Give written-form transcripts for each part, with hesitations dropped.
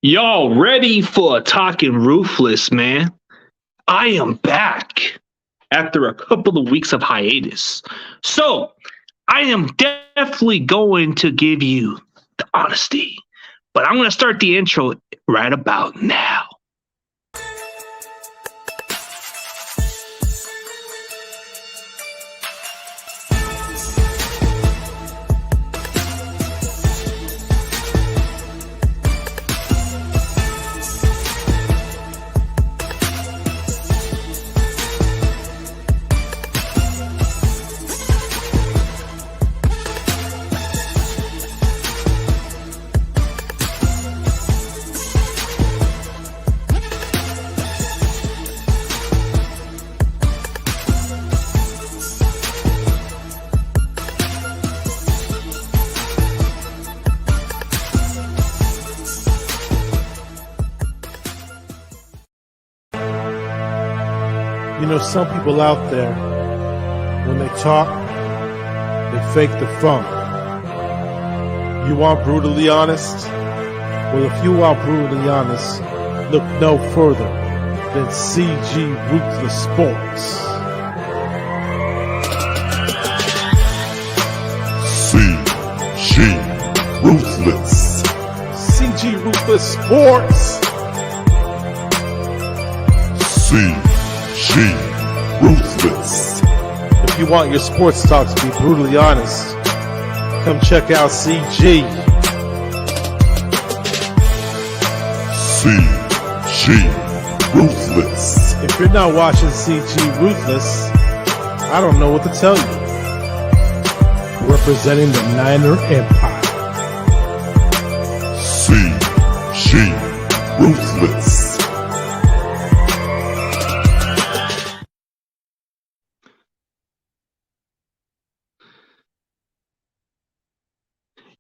Y'all ready for a talking ruthless, man? I am back after a couple of weeks of hiatus. So I am definitely going to give you the honesty, but I'm going to start the intro right about now. You know, some people out there, when they talk, they fake the funk. You want brutally honest? Well, if you want brutally honest, look no further than CG Ruthless Sports. CG Ruthless. CG Ruthless Sports. CG Ruthless. If you want your sports talk to be brutally honest, come check out CG. CG Ruthless. If you're not watching CG Ruthless, I don't know what to tell you. Representing the Niner Empire. CG Ruthless.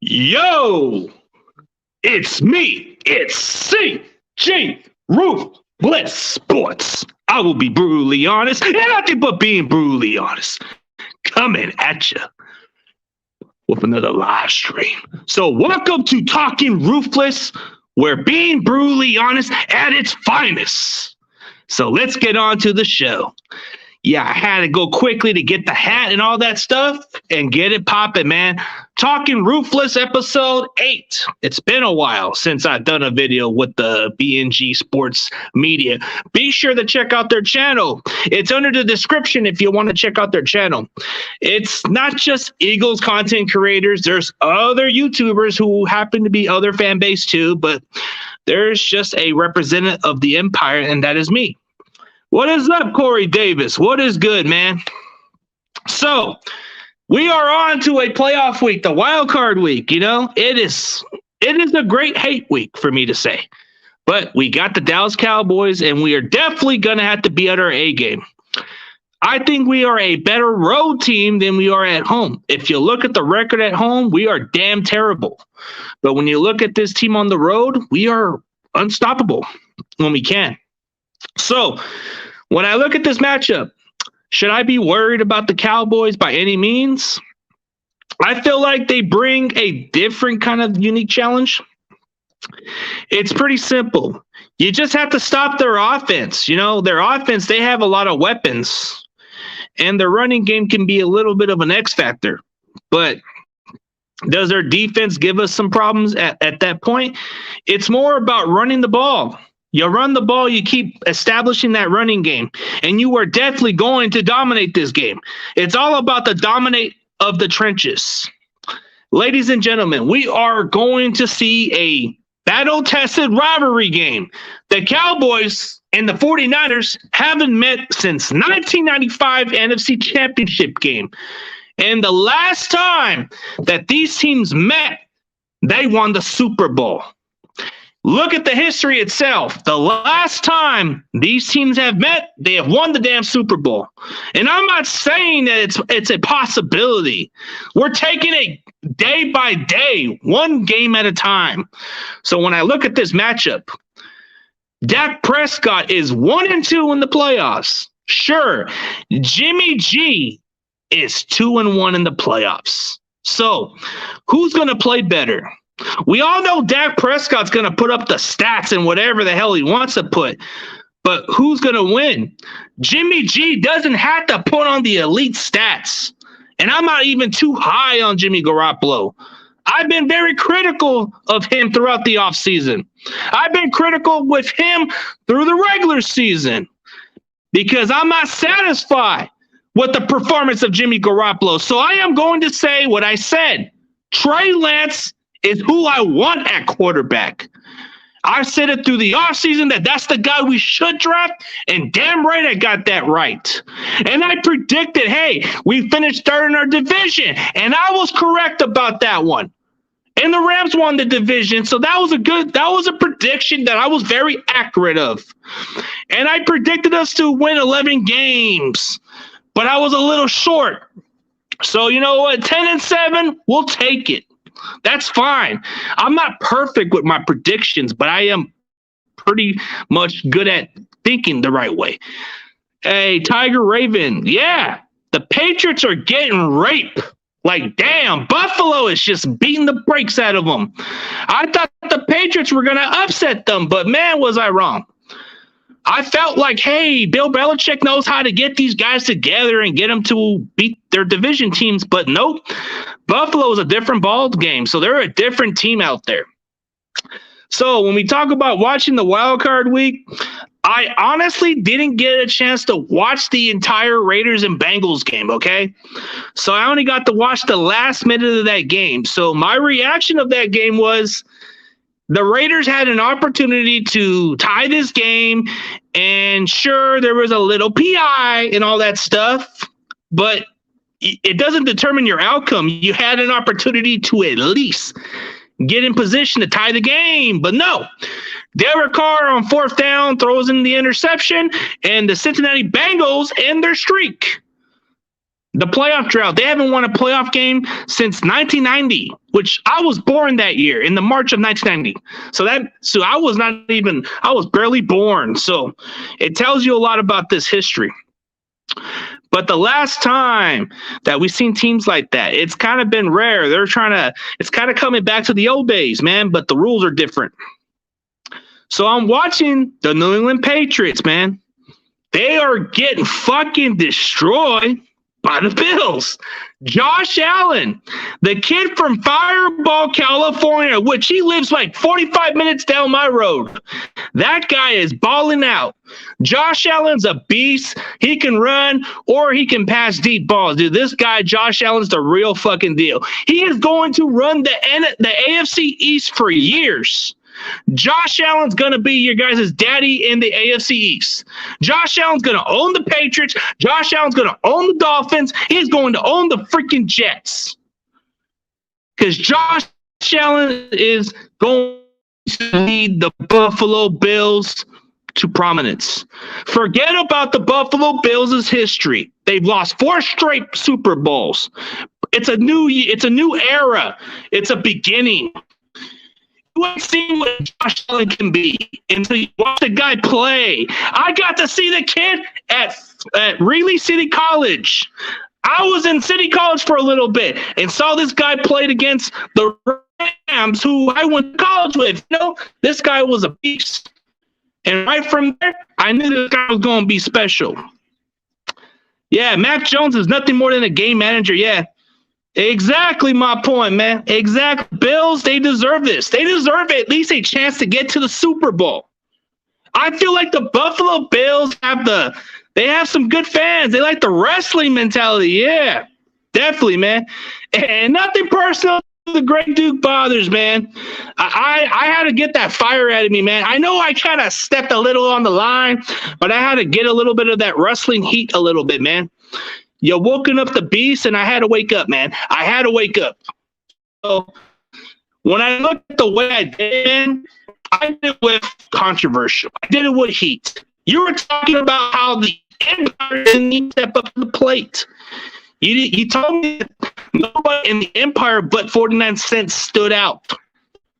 Yo, it's me. It's CG Ruthless Sports. I will be brutally honest, and nothing but being brutally honest. Coming at you with another live stream. So welcome to Talking Ruthless, where being brutally honest at its finest. So let's get on to the show. Yeah, I had to go quickly to get the hat and all that stuff and get it popping, man. Talking Ruthless episode 8. It's been a while since I've done a video with the BNG Sports Media. Be sure to check out their channel. It's under the description if you want to check out their channel. It's not just Eagles content creators. There's other YouTubers who happen to be other fan base too, but there's just a representative of the empire, and that is me. What is up, Corey Davis? What is good, man? So we are on to a playoff week, the wild card week. You know, it is a great hate week for me to say, but we got the Dallas Cowboys, and we are definitely going to have to be at our A game. I think we are a better road team than we are at home. If you look at the record at home, we are damn terrible. But when you look at this team on the road, we are unstoppable when we can. So when I look at this matchup, should I be worried about the Cowboys by any means? I feel like they bring a different kind of unique challenge. It's pretty simple. You just have to stop their offense. You know, their offense, they have a lot of weapons, and their running game can be a little bit of an X factor. But does their defense give us some problems at that point? It's more about running the ball. You run the ball, you keep establishing that running game, and you are definitely going to dominate this game. It's all about the dominate of the trenches. Ladies and gentlemen, we are going to see a battle-tested rivalry game. The Cowboys and the 49ers haven't met since 1995 NFC Championship game. And the last time that these teams met, they won the Super Bowl. Look at the history itself. The last time these teams have met, they have won the damn Super Bowl. And I'm not saying that it's a possibility. We're taking it day by day, one game at a time. So when I look at this matchup, Dak Prescott is 1-2 in the playoffs. Sure, Jimmy G is 2-1 in the playoffs. So who's going to play better? We all know Dak Prescott's going to put up the stats and whatever the hell he wants to put. But who's going to win? Jimmy G doesn't have to put on the elite stats. And I'm not even too high on Jimmy Garoppolo. I've been very critical of him throughout the offseason. I've been critical with him through the regular season because I'm not satisfied with the performance of Jimmy Garoppolo. So I am going to say what I said. Trey Lance is who I want at quarterback. I said it through the offseason that that's the guy we should draft, and damn right I got that right. And I predicted, hey, we finished third in our division, and I was correct about that one. And the Rams won the division, so that was a prediction that I was very accurate of. And I predicted us to win 11 games, but I was a little short. So you know what, 10-7, we'll take it. That's fine. I'm not perfect with my predictions, but I am pretty much good at thinking the right way. Hey, Tiger Raven, yeah, the Patriots are getting raped. Like, damn, Buffalo is just beating the brakes out of them. I thought the Patriots were going to upset them, but man, was I wrong. I felt like, hey, Bill Belichick knows how to get these guys together and get them to beat their division teams, but nope. Buffalo is a different ball game, so they're a different team out there. So when we talk about watching the wild card week, I honestly didn't get a chance to watch the entire Raiders and Bengals game, okay? So I only got to watch the last minute of that game. So my reaction of that game was the Raiders had an opportunity to tie this game, and sure, there was a little PI and all that stuff, but it doesn't determine your outcome. You had an opportunity to at least get in position to tie the game, but no. Derek Carr on fourth down throws in the interception, and the Cincinnati Bengals end their streak. The playoff drought. They haven't won a playoff game since 1990, which I was born that year in the March of 1990. So I was barely born. So it tells you a lot about this history. But the last time that we've seen teams like that, it's kind of been rare. It's kind of coming back to the old days, man, but the rules are different. So I'm watching the New England Patriots, man. They are getting fucking destroyed by the Bills. Josh Allen, the kid from Fireball, California, which he lives like 45 minutes down my road. That guy is balling out. Josh Allen's a beast. He can run or he can pass deep balls. Dude, this guy, Josh Allen's the real fucking deal. He is going to run the AFC East for years. Josh Allen's going to be your guys' daddy in the AFC East. Josh Allen's going to own the Patriots. Josh Allen's going to own the Dolphins. He's going to own the freaking Jets. Because Josh Allen is going to lead the Buffalo Bills to prominence. Forget about the Buffalo Bills' history. They've lost 4 straight Super Bowls. It's a new era. It's a beginning. You ain't seen what Josh Allen can be until you watch the guy play. I got to see the kid at Greeley City College. I was in City College for a little bit and saw this guy played against the Rams, who I went to college with. You know, this guy was a beast. And right from there, I knew this guy was going to be special. Yeah, Mac Jones is nothing more than a game manager. Yeah. Exactly my point, man. Exactly. Bills, they deserve this. They deserve at least a chance to get to the Super Bowl. I feel like the Buffalo Bills have some good fans. They like the wrestling mentality. Yeah, definitely, man. And nothing personal. The Great Duke bothers, man. I had to get that fire out of me, man. I know I kind of stepped a little on the line, but I had to get a little bit of that wrestling heat a little bit, man. You woken up the beast, and I had to wake up, man. I had to wake up. So when I looked at the way I did, I did it with controversial. I did it with heat. You were talking about how the Empire didn't need to step up to the plate. You told me that nobody in the Empire but 49 cents stood out.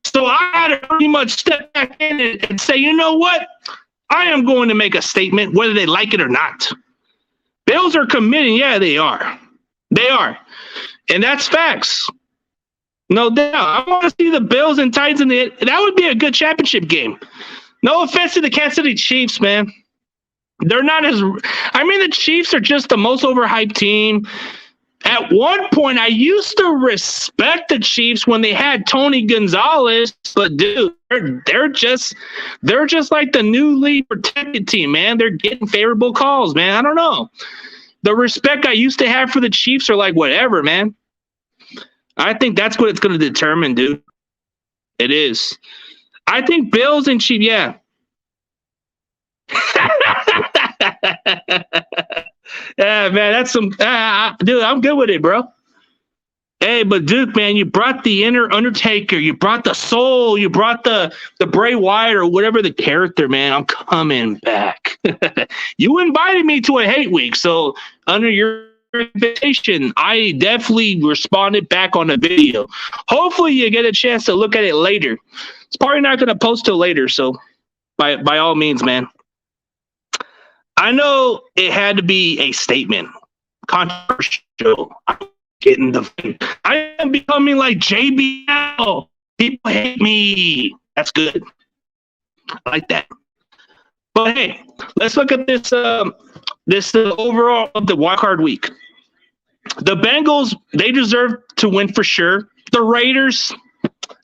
So I had to pretty much step back in and say, you know what? I am going to make a statement, whether they like it or not. Bills are committing. Yeah, they are. They are. And that's facts. No doubt. I want to see the Bills and Titans in it. That would be a good championship game. No offense to the Kansas City Chiefs, man. They're not as. I mean, the Chiefs are just the most overhyped team. At one point, I used to respect the Chiefs when they had Tony Gonzalez, but dude, they're just like the newly protected team, man. They're getting favorable calls, man. I don't know. The respect I used to have for the Chiefs are like whatever, man. I think that's what it's going to determine, dude. It is. I think Bills and Chiefs, yeah. Yeah, man, that's some dude, I'm good with it, bro. Hey, but Duke, man, you brought the inner Undertaker, you brought the soul, you brought the Bray Wyatt or whatever the character, man. I'm coming back. You invited me to a hate week, so under your invitation, I definitely responded back on the video. Hopefully you get a chance to look at it later. It's probably not going to post till later, so by all means, man. I know it had to be a statement. Controversial. I am becoming like JBL. People hate me. That's good. I like that. But hey, let's look at this overall of the wild card week. The Bengals, they deserve to win for sure. The Raiders,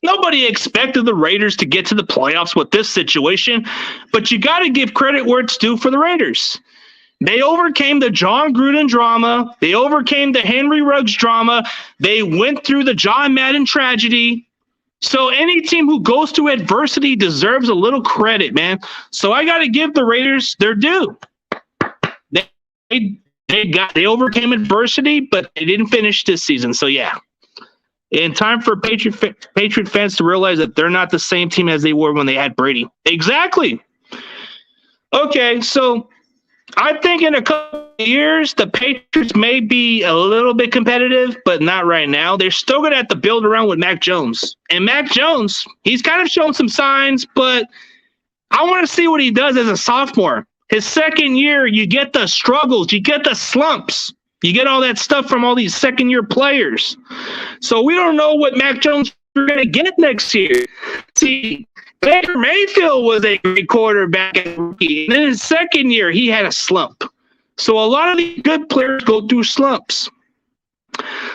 nobody expected the Raiders to get to the playoffs with this situation, but you got to give credit where it's due for the Raiders. They overcame the John Gruden drama. They overcame the Henry Ruggs drama. They went through the John Madden tragedy. So any team who goes through adversity deserves a little credit, man. So I got to give the Raiders their due. They overcame adversity, but they didn't finish this season. So yeah. In time for Patriot fans to realize that they're not the same team as they were when they had Brady. Exactly. Okay, so I think in a couple of years, the Patriots may be a little bit competitive, but not right now. They're still going to have to build around with Mac Jones. And Mac Jones, he's kind of shown some signs, but I want to see what he does as a sophomore. His second year, you get the struggles, you get the slumps. You get all that stuff from all these second-year players. So we don't know what Mac Jones are going to get next year. See, Baker Mayfield was a great quarterback as a rookie. And in his second year, he had a slump. So a lot of these good players go through slumps.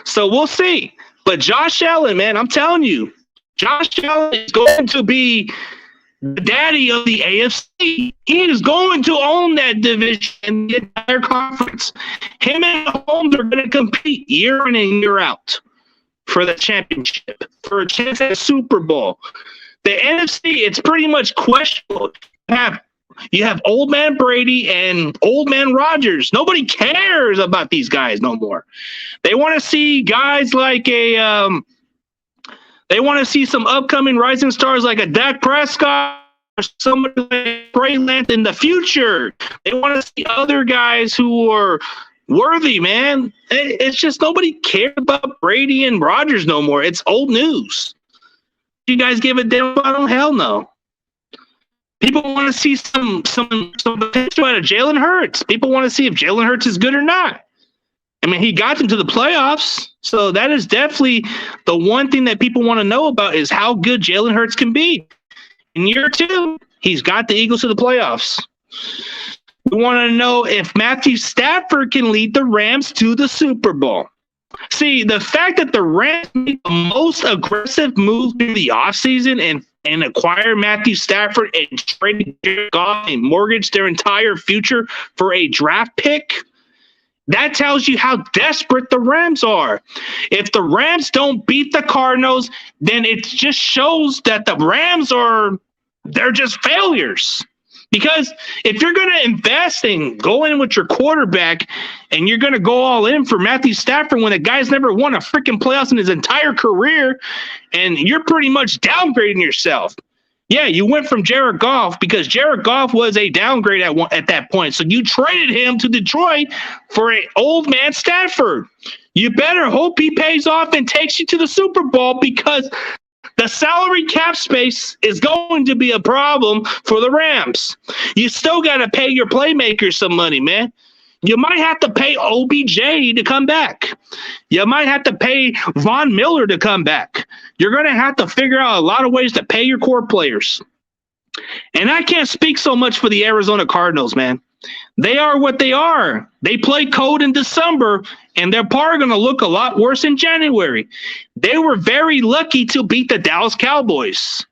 So we'll see. But Josh Allen, man, I'm telling you, Josh Allen is going to be the daddy of the AFC. He is going to own that division and the entire conference. Him and Mahomes are going to compete year in and year out for the championship, for a chance at a Super Bowl. The NFC, it's pretty much questionable. You have old man Brady and old man Rodgers. Nobody cares about these guys no more. They want to see guys like they want to see some upcoming rising stars like a Dak Prescott or somebody like Trey Lance in the future. They want to see other guys who are worthy, man. It's just nobody cares about Brady and Rodgers no more. It's old news. You guys give a damn about them? Hell no. People want to see some potential out of Jalen Hurts. People want to see if Jalen Hurts is good or not. I mean, he got them to the playoffs, so that is definitely the one thing that people want to know about is how good Jalen Hurts can be. In year 2, he's got the Eagles to the playoffs. We want to know if Matthew Stafford can lead the Rams to the Super Bowl. See, the fact that the Rams made the most aggressive move in the offseason and acquire Matthew Stafford and trade Jared Goff and mortgage their entire future for a draft pick, that tells you how desperate the Rams are. If the Rams don't beat the Cardinals, then it just shows that the Rams they're just failures. Because if you're going to invest and go in with your quarterback and you're going to go all in for Matthew Stafford when the guy's never won a freaking playoffs in his entire career, and you're pretty much downgrading yourself. Yeah, you went from Jared Goff because Jared Goff was a downgrade at that point. So you traded him to Detroit for an old man Stafford. You better hope he pays off and takes you to the Super Bowl because the salary cap space is going to be a problem for the Rams. You still got to pay your playmakers some money, man. You might have to pay OBJ to come back. You might have to pay Von Miller to come back. You're going to have to figure out a lot of ways to pay your core players. And I can't speak so much for the Arizona Cardinals, man. They are what they are. They play cold in December, and they're probably going to look a lot worse in January. They were very lucky to beat the Dallas Cowboys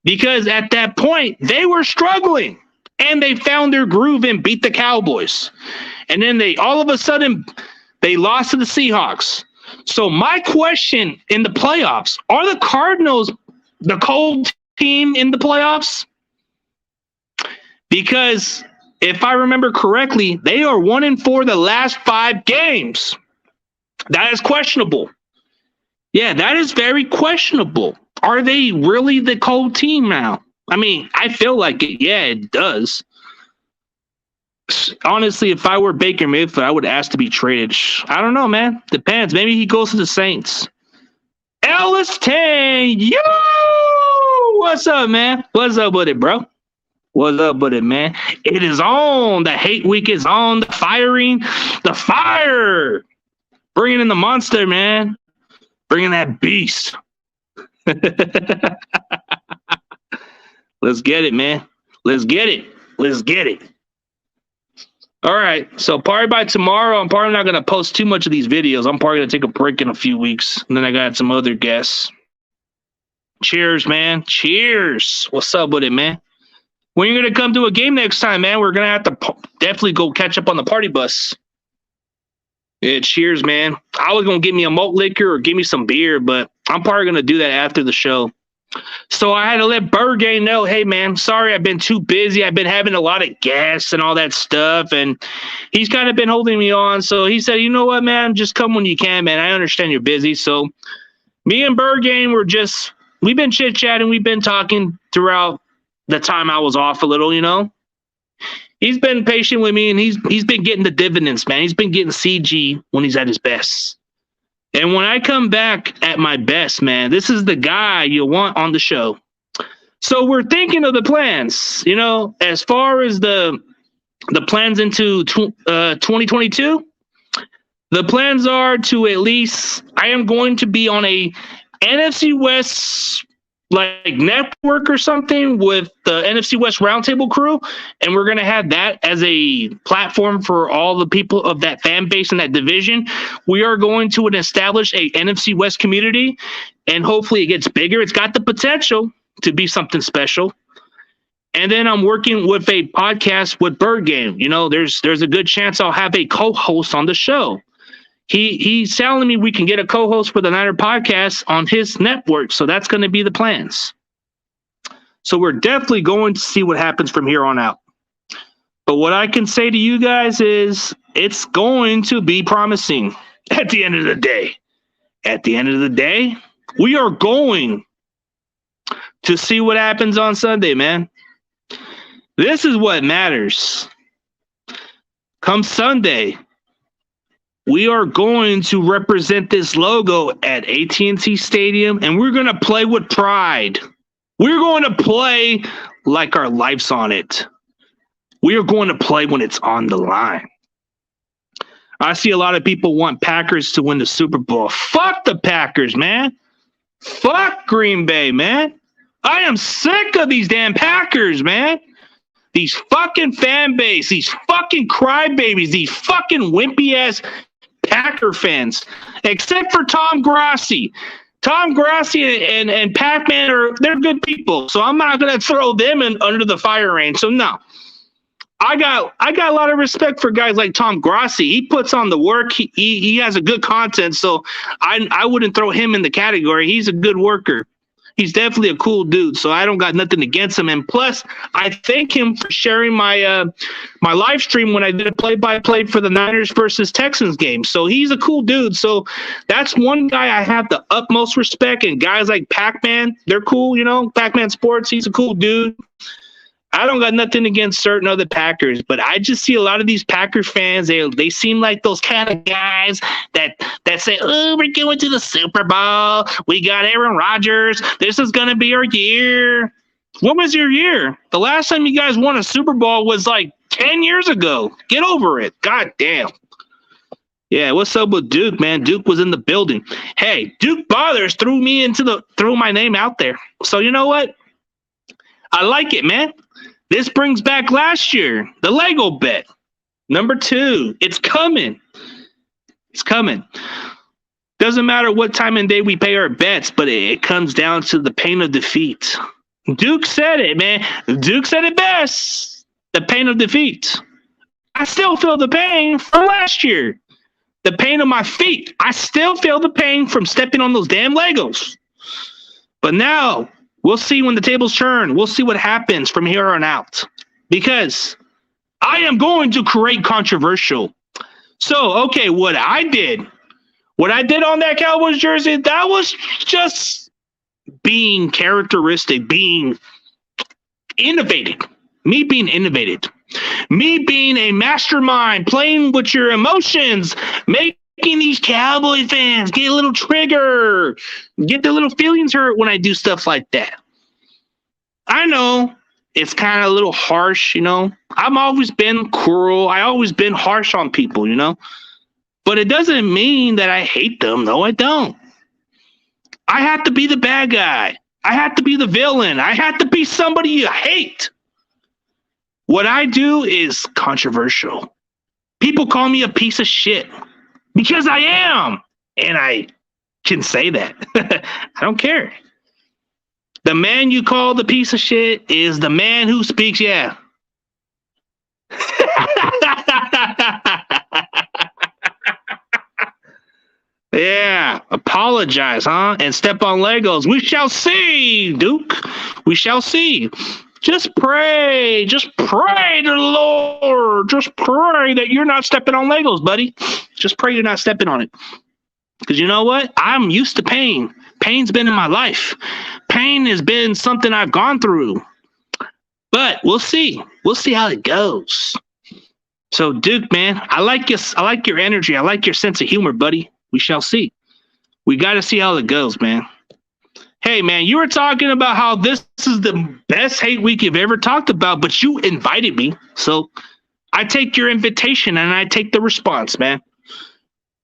because at that point, they were struggling, and they found their groove and beat the Cowboys. And then all of a sudden, they lost to the Seahawks. So my question in the playoffs, are the Cardinals the cold team in the playoffs? Because if I remember correctly, they are 1-4 the last 5 games. That is questionable. Yeah, that is very questionable. Are they really the cold team now? I mean, I feel like it. Yeah, it does. Honestly, if I were Baker Mayfield, I would ask to be traded. I don't know, man. Depends. Maybe he goes to the Saints. Ellis Tang, yo! What's up, man? What's up with it, bro? What's up with it, man? It is on. The hate week is on. The fire. Bringing in the monster, man. Bringing that beast. Let's get it, man. Let's get it. Let's get it. All right. So probably by tomorrow, I'm probably not going to post too much of these videos. I'm probably going to take a break in a few weeks. And then I got some other guests. Cheers, man. Cheers. What's up with it, man? When you're going to come to a game next time, man, we're going to have to definitely go catch up on the party bus. Yeah, cheers, man. I was going to get me a malt liquor or give me some beer, but I'm probably going to do that after the show. So I had to let Bergay know, hey, man, sorry, I've been too busy. I've been having a lot of guests and all that stuff, and he's kind of been holding me on. So he said, you know what, man, just come when you can, man. I understand you're busy. So me and Bergay we've been chit-chatting. We've been talking throughout the time I was off a little, you know. He's been patient with me, and he's been getting the dividends, man. He's been getting CG when he's at his best. And when I come back at my best, man, this is the guy you want on the show. So we're thinking of the plans, you know, as far as the plans into 2022. The plans are to at least, I am going to be on a NFC West like network or something with the NFC West Roundtable crew, and we're going to have that as a platform for all the people of that fan base and that division. We are going to establish a NFC West community, and hopefully it gets bigger. It's got the potential to be something special. And then I'm working with a podcast with Bird Game. You know, there's a good chance I'll have a co-host on the show. He's telling me we can get a co-host for the Niner podcast on his network, so that's going to be the plans. So we're definitely going to see what happens from here on out. But what I can say to you guys is it's going to be promising at the end of the day. At the end of the day, we are going to see what happens on Sunday, man. This is what matters. Come Sunday, we are going to represent this logo at AT&T Stadium, and we're going to play with pride. We're going to play like our life's on it. We are going to play when it's on the line. I see a lot of people want Packers to win the Super Bowl. Fuck the Packers, man. Fuck Green Bay, man. I am sick of these damn Packers, man. These fucking fan base, these fucking crybabies, these fucking wimpy-ass Packer fans, except for Tom Grassi. Tom Grassi and Pac-Man they're good people, so I'm not gonna throw them under the fire range. So no, I got a lot of respect for guys like Tom Grassi. He puts on the work. He has a good content, so I wouldn't throw him in the category. He's a good worker. He's definitely a cool dude, so I don't got nothing against him. And plus, I thank him for sharing my my live stream when I did a play-by-play for the Niners versus Texans game. So he's a cool dude. So that's one guy I have the utmost respect. And guys like Pac-Man, they're cool, you know. Pac-Man Sports, he's a cool dude. I don't got nothing against certain other Packers, but I just see a lot of these Packer fans. They seem like those kind of guys that say, "Oh, we're going to the Super Bowl. We got Aaron Rodgers. This is going to be our year." What was your year? The last time you guys won a Super Bowl was like 10 years ago. Get over it. God damn. Yeah, what's up with Duke, man? Duke was in the building. Hey, Duke Bothers threw my name out there. So you know what? I like it, man. This brings back last year, the Lego bet. Number 2. It's coming. It's coming. Doesn't matter what time and day we pay our bets, but it comes down to the pain of defeat. Duke said it, man. Duke said it best. The pain of defeat. I still feel the pain from last year. The pain of my feet. I still feel the pain from stepping on those damn Legos. But now, we'll see when the tables turn. We'll see what happens from here on out. Because I am going to create controversial. So, okay, what I did on that Cowboys jersey, that was just being characteristic, being innovative. Me being innovative. Me being a mastermind, playing with your emotions, making these Cowboy fans get a little trigger, get their little feelings hurt when I do stuff like that. I know it's kind of a little harsh, you know. I've always been cruel. I always been harsh on people, you know. But it doesn't mean that I hate them. No, I don't. I have to be the bad guy. I have to be the villain. I have to be somebody you hate. What I do is controversial. People call me a piece of shit because I am. And I can say that. I don't care. The man you call the piece of shit is the man who speaks, yeah. Yeah, apologize, huh? And step on Legos. We shall see, Duke. We shall see. Just pray to the Lord. Just pray that you're not stepping on Legos, buddy. Just pray you're not stepping on it. Because you know what? I'm used to pain. Pain's been in my life. Pain has been something I've gone through. But we'll see. We'll see how it goes. So, Duke, man, I like your energy. I like your sense of humor, buddy. We shall see. We got to see how it goes, man. Hey, man, you were talking about how this is the best hate week you've ever talked about, but you invited me. So I take your invitation and I take the response, man.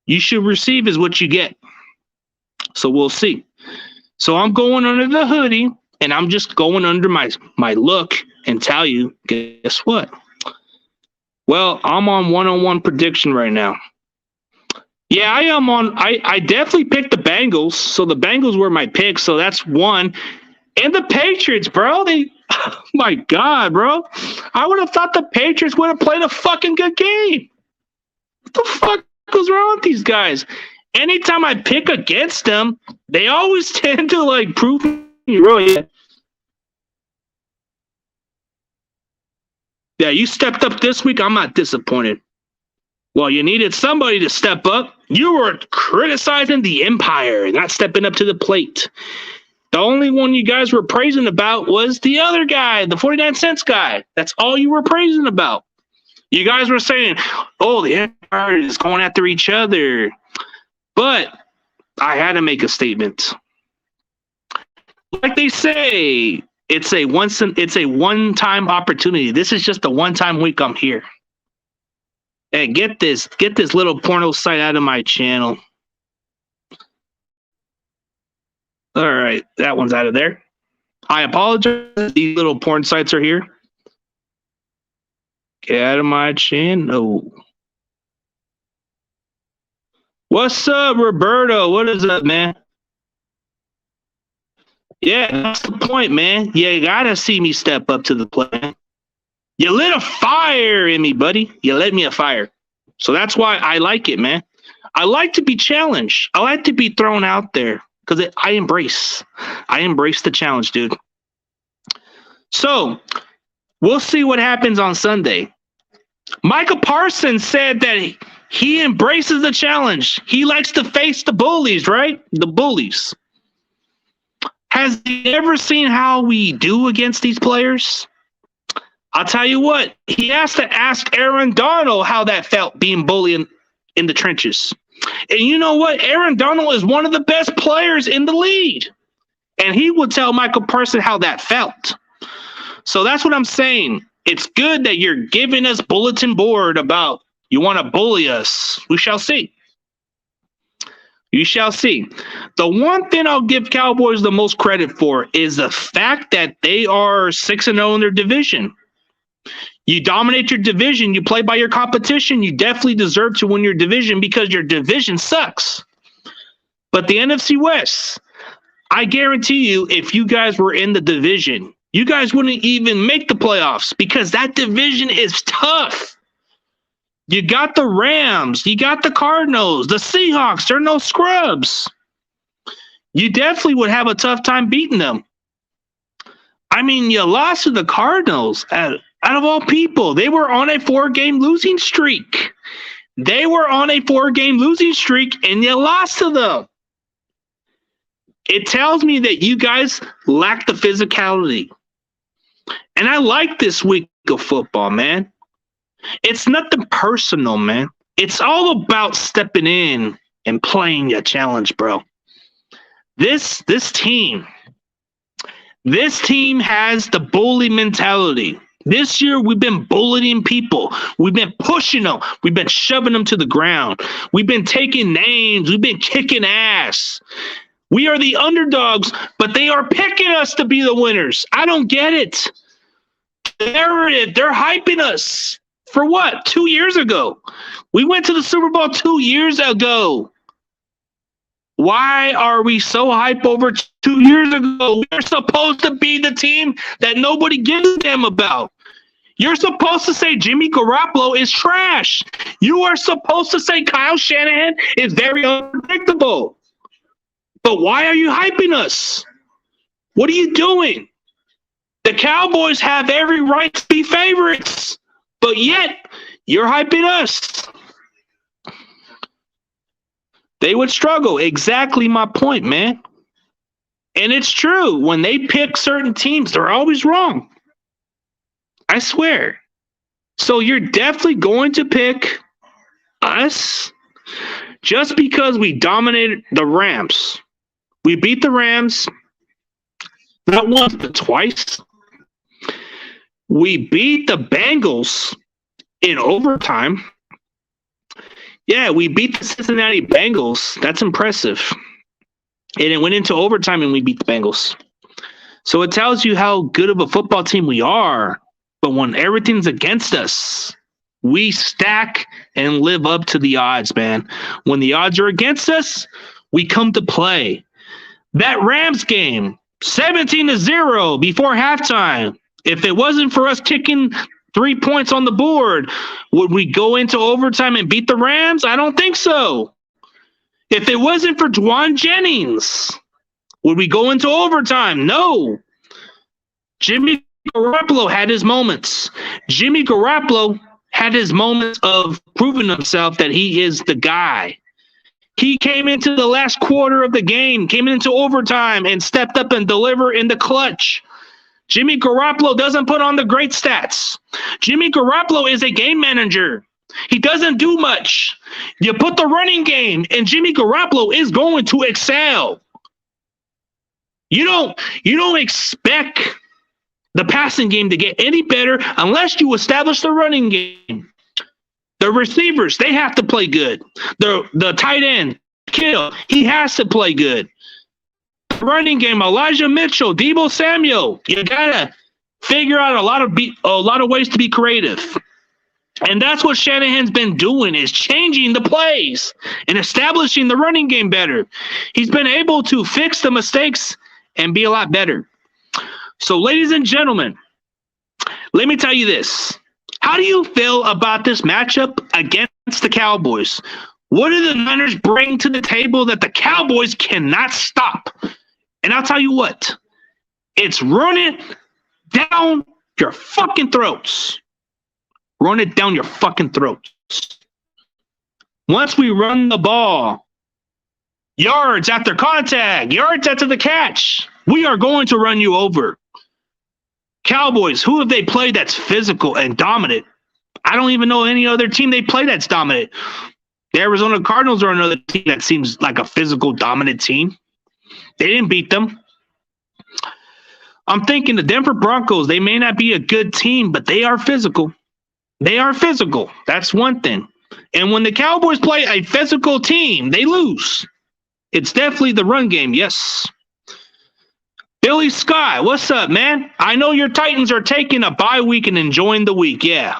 You should receive is what you get. So we'll see. So I'm going under the hoodie and I'm just going under my look and tell you, guess what? Well, I'm on 101 prediction right now. Yeah, I am on. I definitely picked the Bengals, so the Bengals were my pick, so that's one. And the Patriots, bro. Oh my God, bro. I would have thought the Patriots would have played a fucking good game. What the fuck goes wrong with these guys? Anytime I pick against them, they always tend to like prove me wrong. Yeah, you stepped up this week. I'm not disappointed. Well, you needed somebody to step up. You were criticizing the Empire, not stepping up to the plate. The only one you guys were praising about was the other guy, the 49 cents guy. That's all you were praising about. You guys were saying, oh, the Empire is going after each other. But I had to make a statement. Like they say, it's a one-time opportunity. This is just a one-time week I'm here. Hey, get this little porno site out of my channel. All right, that one's out of there. I apologize. These little porn sites are here. Get out of my channel. What's up, Roberto? What is up, man? Yeah, that's the point, man. You gotta see me step up to the plate. You lit a fire in me, buddy. You lit me a fire. So that's why I like it, man. I like to be challenged. I like to be thrown out there because I embrace the challenge, dude. So we'll see what happens on Sunday. Micah Parsons said that he embraces the challenge. He likes to face the bullies, right? The bullies. Has he ever seen how we do against these players? I'll tell you what, he has to ask Aaron Donald how that felt being bullied in the trenches. And you know what? Aaron Donald is one of the best players in the league. And he will tell Michael Parsons how that felt. So that's what I'm saying. It's good that you're giving us bulletin board about you want to bully us. We shall see. You shall see. The one thing I'll give Cowboys the most credit for is the fact that they are 6-0 in their division. You dominate your division, you play by your competition, you definitely deserve to win your division because your division sucks. But the NFC West, I guarantee you, if you guys were in the division, you guys wouldn't even make the playoffs because that division is tough. You got the Rams, you got the Cardinals, the Seahawks, they're no scrubs. You definitely would have a tough time beating them. I mean, you lost to the Cardinals out of all people. They were on a 4-game losing streak. And you lost to them. It tells me that you guys lack the physicality. And I like this week of football, man. It's nothing personal, man. It's all about stepping in and playing a challenge, bro. This team has the bully mentality. This year, we've been bullying people. We've been pushing them. We've been shoving them to the ground. We've been taking names. We've been kicking ass. We are the underdogs, but they are picking us to be the winners. I don't get it. They're hyping us. For what? 2 years ago. We went to the Super Bowl 2 years ago. Why are we so hyped over 2 years ago? We're supposed to be the team that nobody gives a damn about. You're supposed to say Jimmy Garoppolo is trash. You are supposed to say Kyle Shanahan is very unpredictable. But why are you hyping us? What are you doing? The Cowboys have every right to be favorites. But yet, you're hyping us. They would struggle. Exactly my point, man. And it's true. When they pick certain teams, they're always wrong. I swear. So you're definitely going to pick us just because we dominated the Rams. We beat the Rams not once, but twice. We beat the Bengals in overtime. Yeah, we beat the Cincinnati Bengals. That's impressive. And it went into overtime and we beat the Bengals. So it tells you how good of a football team we are. But when everything's against us, we stack and live up to the odds, man. When the odds are against us, we come to play. That Rams game, 17-0 before halftime. If it wasn't for us kicking 3 points on the board, would we go into overtime and beat the Rams? I don't think so. If it wasn't for Dwan Jennings, would we go into overtime? No. Jimmy Garoppolo had his moments. Jimmy Garoppolo had his moments of proving himself that he is the guy. He came into the last quarter of the game, came into overtime, and stepped up and delivered in the clutch. Jimmy Garoppolo doesn't put on the great stats. Jimmy Garoppolo is a game manager. He doesn't do much. You put the running game, and Jimmy Garoppolo is going to excel. You don't expect the passing game to get any better unless you establish the running game. The receivers, they have to play good. The tight end, Kittle, he has to play good. Running game, Elijah Mitchell, Deebo Samuel. You gotta figure out a lot of ways to be creative. And that's what Shanahan's been doing, is changing the plays and establishing the running game better. He's been able to fix the mistakes and be a lot better. So, ladies and gentlemen, let me tell you this. How do you feel about this matchup against the Cowboys? What do the Niners bring to the table that the Cowboys cannot stop? And I'll tell you what, it's run it down your fucking throats. Run it down your fucking throats. Once we run the ball, yards after contact, yards after the catch, we are going to run you over. Cowboys, who have they played that's physical and dominant? I don't even know any other team they play that's dominant. The Arizona Cardinals are another team that seems like a physical, dominant team. They didn't beat them. I'm thinking the Denver Broncos, they may not be a good team, but they are physical. They are physical. That's one thing. And when the Cowboys play a physical team, they lose. It's definitely the run game, yes. Billy Sky, what's up, man? I know your Titans are taking a bye week and enjoying the week, yeah.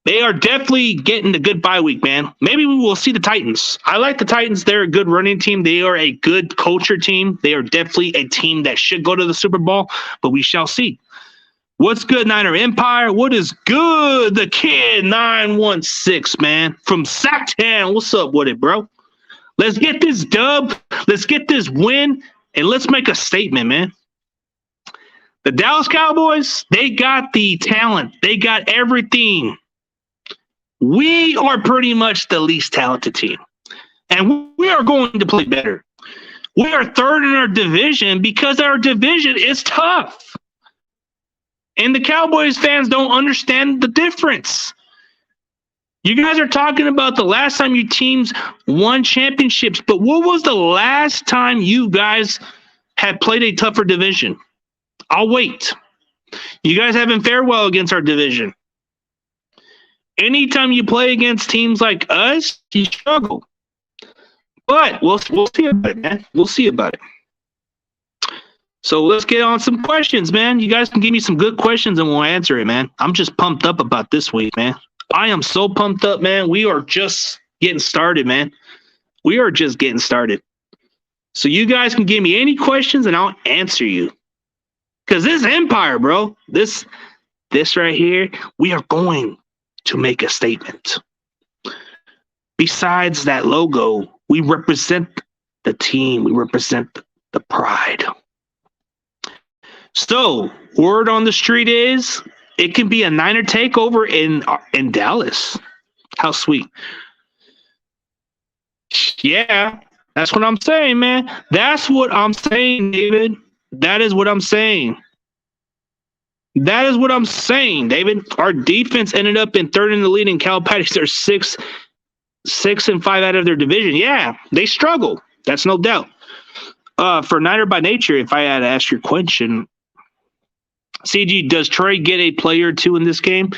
They are definitely getting a good bye week, man. Maybe we will see the Titans. I like the Titans. They're a good running team. They are a good culture team. They are definitely a team that should go to the Super Bowl, but we shall see. What's good, Niner Empire? What is good? The Kid 916, man. From Sacktown. What's up with it, bro? Let's get this dub. Let's get this win, and let's make a statement, man. The Dallas Cowboys, they got the talent. They got everything. We are pretty much the least talented team, and we are going to play better. We are third in our division because our division is tough. And the Cowboys fans don't understand the difference. You guys are talking about the last time your teams won championships, but what was the last time you guys had played a tougher division? I'll wait. You guys haven't fared well against our division. Anytime you play against teams like us, you struggle. But we'll see about it, man. We'll see about it. So let's get on some questions, man. You guys can give me some good questions and we'll answer it, man. I'm just pumped up about this week, man. I am so pumped up, man. We are just getting started, man. We are just getting started. So you guys can give me any questions and I'll answer you. Because this Empire, bro, this right here, we are going to make a statement. Besides that logo, we represent the team. We represent the pride. So, word on the street is it can be a Niner takeover in Dallas. How sweet. Yeah, that's what I'm saying, man. That's what I'm saying, David. That is what I'm saying. That is what I'm saying, David. Our defense ended up in third in the lead, and Cal Patties are 6-5 out of their division. Yeah, they struggle. That's no doubt. For Niner by nature, if I had to ask your question, CG, does Trey get a player or two in this game?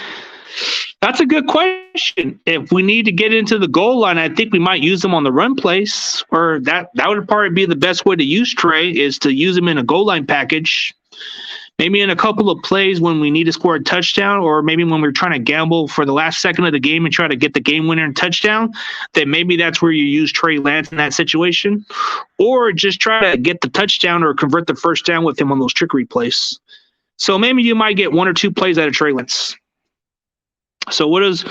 That's a good question. If we need to get into the goal line, I think we might use him on the run plays, or that would probably be the best way to use Trey is to use him in a goal line package. Maybe in a couple of plays when we need to score a touchdown, or maybe when we're trying to gamble for the last second of the game and try to get the game winner and touchdown, then maybe that's where you use Trey Lance in that situation. Or just try to get the touchdown or convert the first down with him on those trickery plays. So maybe you might get one or two plays out of Trey Lance. So what is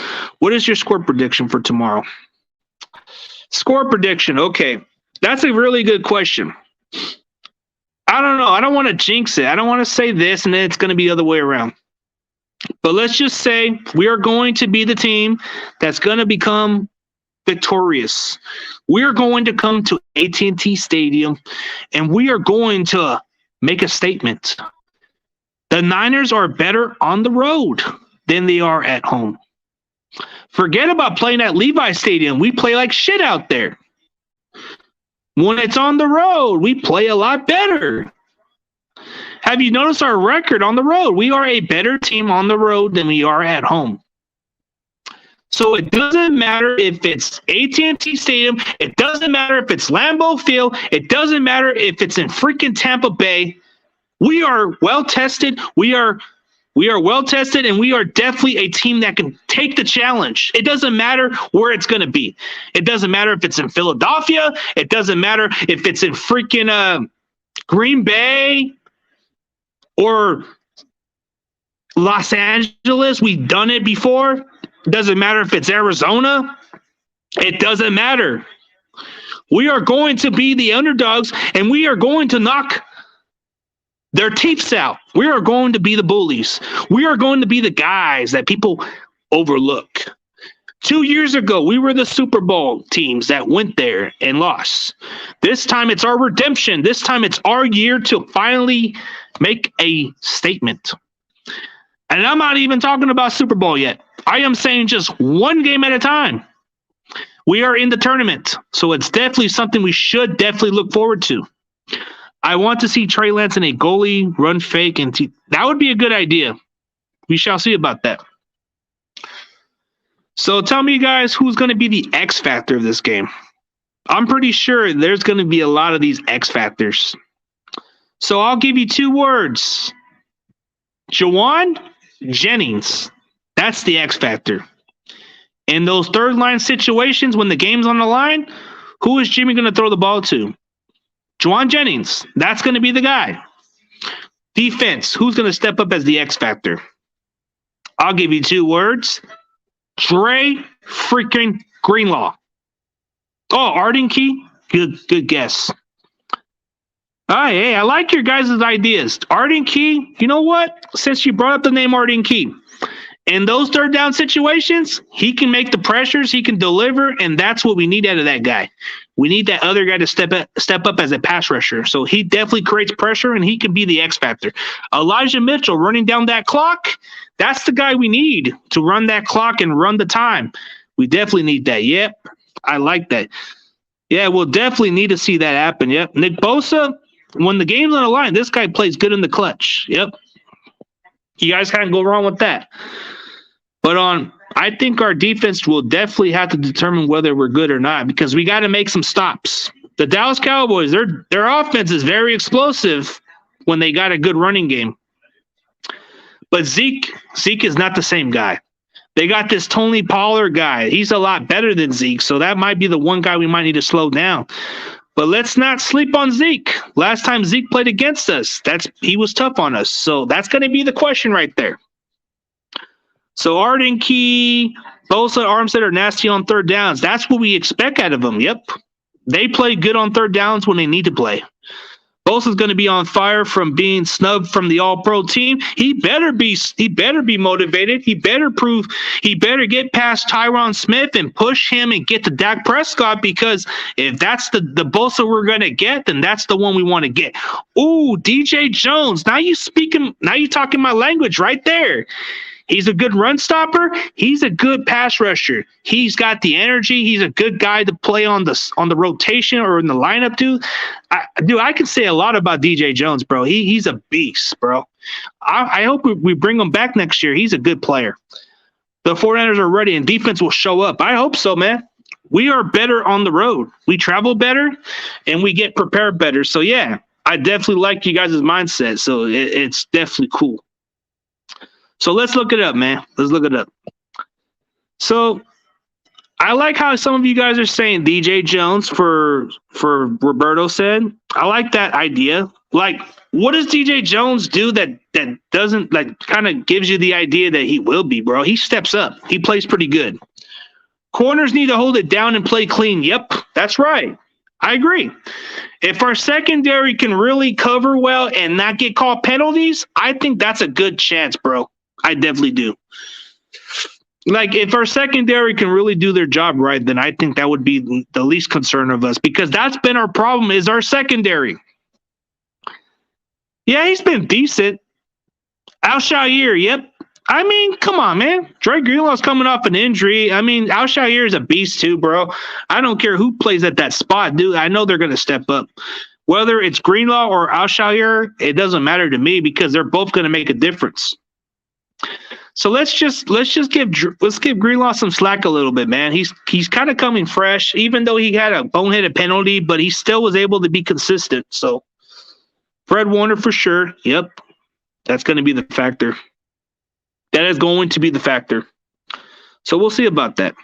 your score prediction for tomorrow? Score prediction. Okay. That's a really good question. I don't know. I don't want to jinx it. I don't want to say this and then it's going to be the other way around. But let's just say we are going to be the team that's going to become victorious. We are going to come to AT&T Stadium and we are going to make a statement. The Niners are better on the road than they are at home. Forget about playing at Levi Stadium. We play like shit out there. When it's on the road, we play a lot better. Have you noticed our record on the road? We are a better team on the road than we are at home. So it doesn't matter if it's AT&T Stadium. It doesn't matter if it's Lambeau Field. It doesn't matter if it's in freaking Tampa Bay. We are well tested. We are well tested, and we are definitely a team that can take the challenge. It doesn't matter where it's going to be. It doesn't matter if it's in Philadelphia. It doesn't matter if it's in freaking Green Bay or Los Angeles. We've done it before. It doesn't matter if it's Arizona. It doesn't matter. We are going to be the underdogs, and we are going to knock their teeth out. We are going to be the bullies. We are going to be the guys that people overlook. 2 years ago, we were the Super Bowl teams that went there and lost. This time it's our redemption. This time it's our year to finally make a statement. And I'm not even talking about Super Bowl yet. I am saying just one game at a time. We are in the tournament, so it's definitely something we should definitely look forward to. I want to see Trey Lance in a goalie run fake, and that would be a good idea. We shall see about that. So tell me, guys, who's going to be the X factor of this game? I'm pretty sure there's going to be a lot of these X factors. So I'll give you 2 words. Juwan Jennings. That's the X factor. In those third line situations when the game's on the line, who is Jimmy going to throw the ball to? Juwan Jennings. That's going to be the guy. Defense. Who's going to step up as the X factor? I'll give you 2 words. Dre freaking Greenlaw. Oh, Arden Key? Good guess. Hey, I like your guys' ideas. Arden Key, you know what? Since you brought up the name Arden Key, in those third down situations, he can make the pressures, he can deliver, and that's what we need out of that guy. We need that other guy to step up as a pass rusher. So he definitely creates pressure, and he can be the X factor. Elijah Mitchell running down that clock, that's the guy we need to run that clock and run the time. We definitely need that. Yep, I like that. Yeah, we'll definitely need to see that happen. Yep. Nick Bosa, when the game's on the line, this guy plays good in the clutch. Yep. You guys can't go wrong with that. But I think our defense will definitely have to determine whether we're good or not, because we got to make some stops. The Dallas Cowboys, their offense is very explosive when they got a good running game. But Zeke is not the same guy. They got this Tony Pollard guy. He's a lot better than Zeke, so that might be the one guy we might need to slow down. But let's not sleep on Zeke. Last time Zeke played against us, he was tough on us. So that's going to be the question right there. So Arden Key, Bosa, Armstead are nasty on third downs. That's what we expect out of them. Yep. They play good on third downs when they need to play. Bosa's going to be on fire from being snubbed from the All-Pro team. He better be motivated. He better get past Tyron Smith and push him and get to Dak Prescott, because if that's the Bosa we're going to get, then that's the one we want to get. Ooh, DJ Jones. Now you talking my language right there. He's a good run stopper. He's a good pass rusher. He's got the energy. He's a good guy to play on the rotation or in the lineup, dude. I can say a lot about DJ Jones, bro. He's a beast, bro. I hope we bring him back next year. He's a good player. The 49ers are ready, and defense will show up. I hope so, man. We are better on the road. We travel better, and we get prepared better. So, yeah, I definitely like you guys' mindset. So it's definitely cool. So let's look it up, man. Let's look it up. So I like how some of you guys are saying DJ Jones for Roberto said. I like that idea. Like, what does DJ Jones do that doesn't, like, kind of gives you the idea that he will be, bro? He steps up. He plays pretty good. Corners need to hold it down and play clean. Yep, that's right. I agree. If our secondary can really cover well and not get called penalties, I think that's a good chance, bro. I definitely do. Like, if our secondary can really do their job right, then I think that would be the least concern of us, because that's been our problem, is our secondary. Yeah, he's been decent. Al-Shaair, yep. I mean, come on, man. Dre Greenlaw's coming off an injury. I mean, Al-Shaair is a beast too, bro. I don't care who plays at that spot, dude. I know they're going to step up. Whether it's Greenlaw or Al-Shaair, it doesn't matter to me, because they're both going to make a difference. So let's give Greenlaw some slack a little bit, man. He's kind of coming fresh, even though he had a boneheaded penalty, but he still was able to be consistent. So Fred Warner for sure. Yep, that's going to be the factor. That is going to be the factor. So we'll see about that.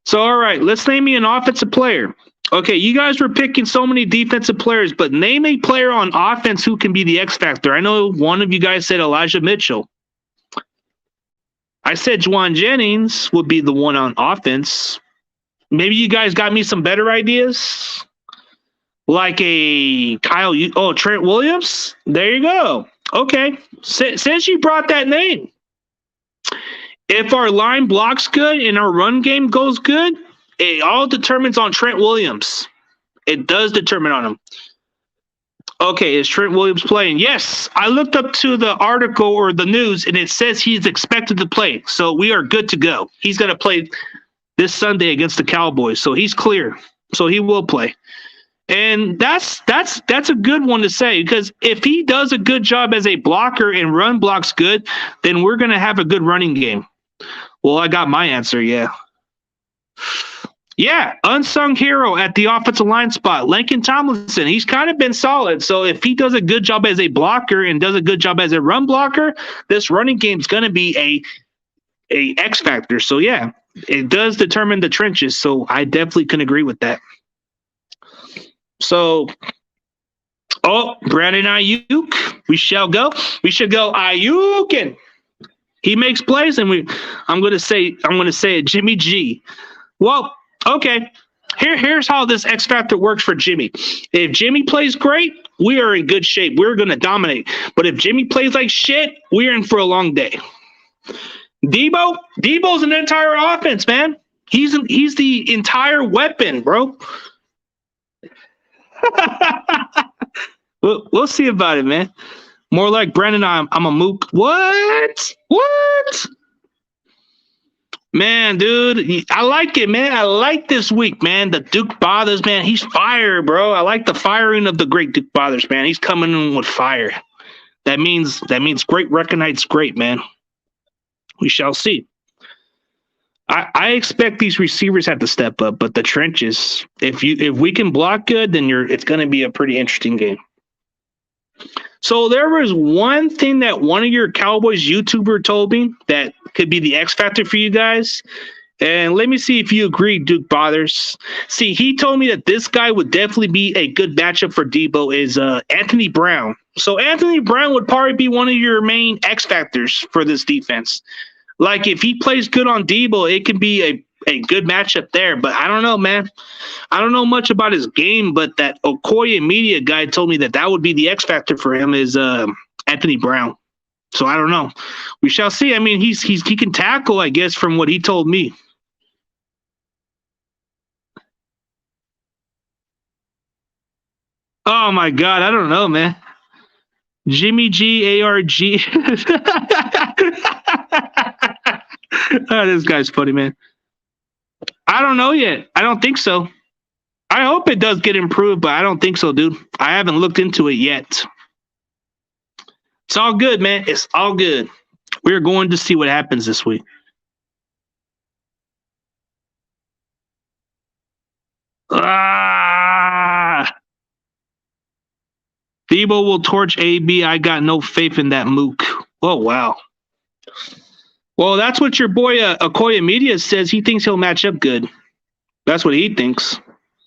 So all right, let's name me an offensive player. Okay, you guys were picking so many defensive players, but name a player on offense who can be the X factor. I know one of you guys said Elijah Mitchell. I said Juwan Jennings would be the one on offense. Maybe you guys got me some better ideas, like a Trent Williams. There you go. Okay, since you brought that name, if our line blocks good and our run game goes good, it all determines on Trent Williams. It does determine on him. Okay, is Trent Williams playing? Yes, I looked up to the article or the news, and it says he's expected to play. So we are good to go. He's going to play this Sunday against the Cowboys. So he's clear. So he will play. And that's a good one to say, because if he does a good job as a blocker and run blocks good, then we're gonna have a good running game. Well, I got my answer, yeah. Yeah, unsung hero at the offensive line spot, Lincoln Tomlinson. He's kind of been solid. So if he does a good job as a blocker and does a good job as a run blocker, this running game is going to be a X factor. So yeah, it does determine the trenches. So I definitely can agree with that. So, Brandon Ayuk, we shall go. We should go Ayuk, and he makes plays, and I'm going to say it, Jimmy G. Well, okay. Here's how this X factor works for Jimmy. If Jimmy plays great, we are in good shape. We're going to dominate. But if Jimmy plays like shit, we're in for a long day. Debo's an entire offense, man. He's the entire weapon, bro. We'll see about it, man. More like Brandon, I'm a mook. What? Man, dude, I like it, man. I like this week, man. The Duke Bothers, man. He's fire, bro. I like the firing of the great Duke Bothers, man. He's coming in with fire. That means great recognizes great, man. We shall see. I expect these receivers have to step up, but the trenches, if we can block good, then it's going to be a pretty interesting game. So there was one thing that one of your Cowboys YouTuber told me that could be the X factor for you guys. And let me see if you agree, Duke Bothers. See, he told me that this guy would definitely be a good matchup for Debo is Anthony Brown. So Anthony Brown would probably be one of your main X factors for this defense. Like if he plays good on Debo, it can be a good matchup there. But I don't know, man. I don't know much about his game, but that Okoye Media guy told me that would be the X factor for him is Anthony Brown. So I don't know. We shall see. I mean, he can tackle, I guess, from what he told me. Oh my God, I don't know, man. Jimmy G ARG. Oh, this guy's funny, man. I don't know yet. I don't think so. I hope it does get improved, but I don't think so, dude. I haven't looked into it yet. It's all good, man. It's all good. We're going to see what happens this week. Debo will torch AB. I got no faith in that mook. Oh, wow. Well, that's what your boy Okoye Media says. He thinks he'll match up good. That's what he thinks.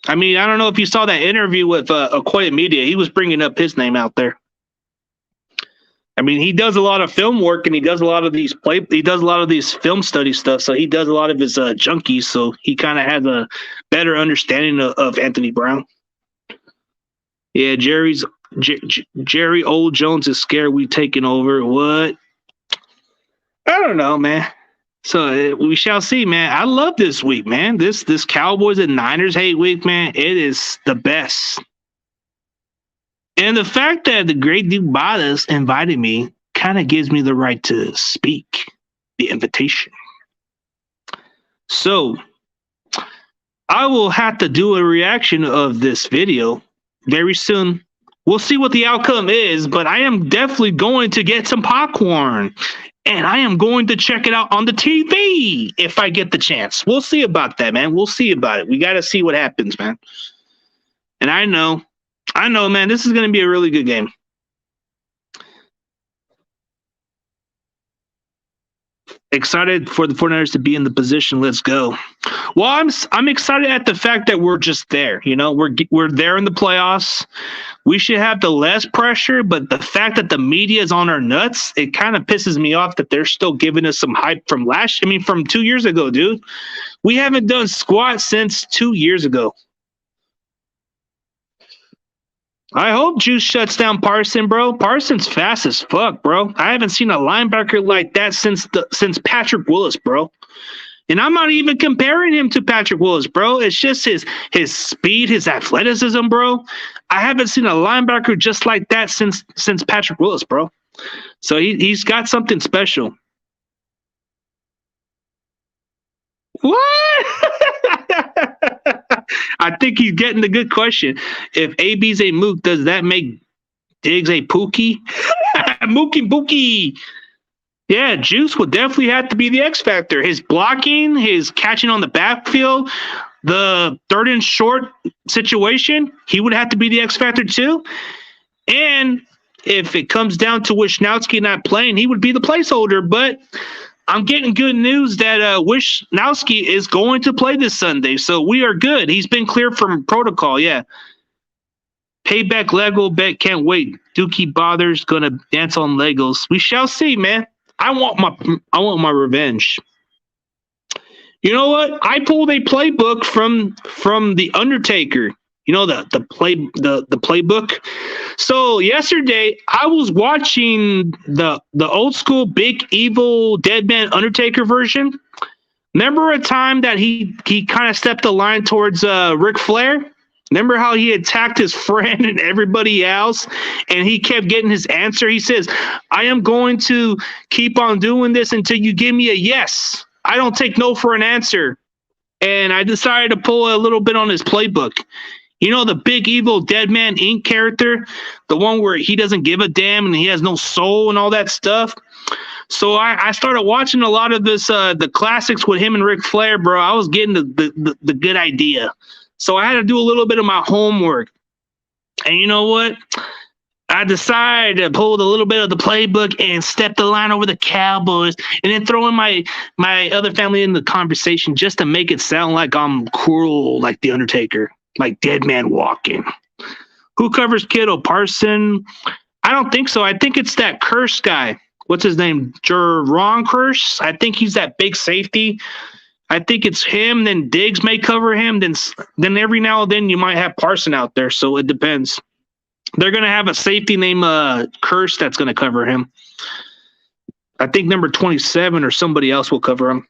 I mean, I don't know if you saw that interview with Okoye Media. He was bringing up his name out there. I mean, he does a lot of film work, and he does a lot of these film study stuff. So he does a lot of his junkies. So he kind of has a better understanding of Anthony Brown. Yeah, Jerry Old Jones is scared we taking over. What? I don't know, man. So we shall see, man. I love this week, man. This Cowboys and Niners hate week, man. It is the best. And the fact that the great Duke Bothers invited me kind of gives me the right to speak the invitation. So I will have to do a reaction of this video very soon. We'll see what the outcome is, but I am definitely going to get some popcorn. And I am going to check it out on the TV if I get the chance. We'll see about that, man. We'll see about it. We got to see what happens, man. And I know, man, this is going to be a really good game. Excited for the 49ers to be in the position. Let's go. Well, I'm excited at the fact that we're just there. You know, we're there in the playoffs. We should have the less pressure, but the fact that the media is on our nuts, it kind of pisses me off that they're still giving us some hype from from 2 years ago, dude. We haven't done squat since 2 years ago. I hope Juice shuts down Parson, bro. Parson's fast as fuck, bro. I haven't seen a linebacker like that since Patrick Willis, bro. And I'm not even comparing him to Patrick Willis, bro. It's just his speed, his athleticism, bro. I haven't seen a linebacker just like that since Patrick Willis, bro. So he's got something special. What? I think he's getting the good question. If AB's a Mook, does that make Diggs a Pookie? Mookie Pookie. Yeah, Juice would definitely have to be the X factor. His blocking, his catching on the backfield, the third and short situation, he would have to be the X factor too. And if it comes down to Wisnowski not playing, he would be the placeholder. But I'm getting good news that Wisnowski is going to play this Sunday, so we are good. He's been cleared from protocol, yeah. Payback Lego bet, can't wait. Dookie Bothers gonna dance on Legos. We shall see, man. I want my revenge. You know what? I pulled a playbook from the Undertaker. You know the playbook. So yesterday I was watching the old school Big Evil Dead Man Undertaker version. Remember a time that he kind of stepped the line towards Ric Flair? Remember how he attacked his friend and everybody else, and he kept getting his answer? He says, I am going to keep on doing this until you give me a yes. I don't take no for an answer. And I decided to pull a little bit on his playbook. You know, the Big Evil Dead Man Inc. character, the one where he doesn't give a damn and he has no soul and all that stuff. So I started watching a lot of this, the classics with him and Ric Flair, bro. I was getting the good idea. So I had to do a little bit of my homework. And you know what? I decided to pull a little bit of the playbook and step the line over the Cowboys and then throw in my other family in the conversation just to make it sound like I'm cruel, like The Undertaker, like Dead Man Walking. Who covers Kittle? Parson? I don't think so. I think it's that Curse guy. What's his name? Jerron Curse? I think he's that big safety. I think it's him, then Diggs may cover him, then every now and then you might have Parson out there, so it depends. They're going to have a safety named Curse that's going to cover him. I think number 27 or somebody else will cover him.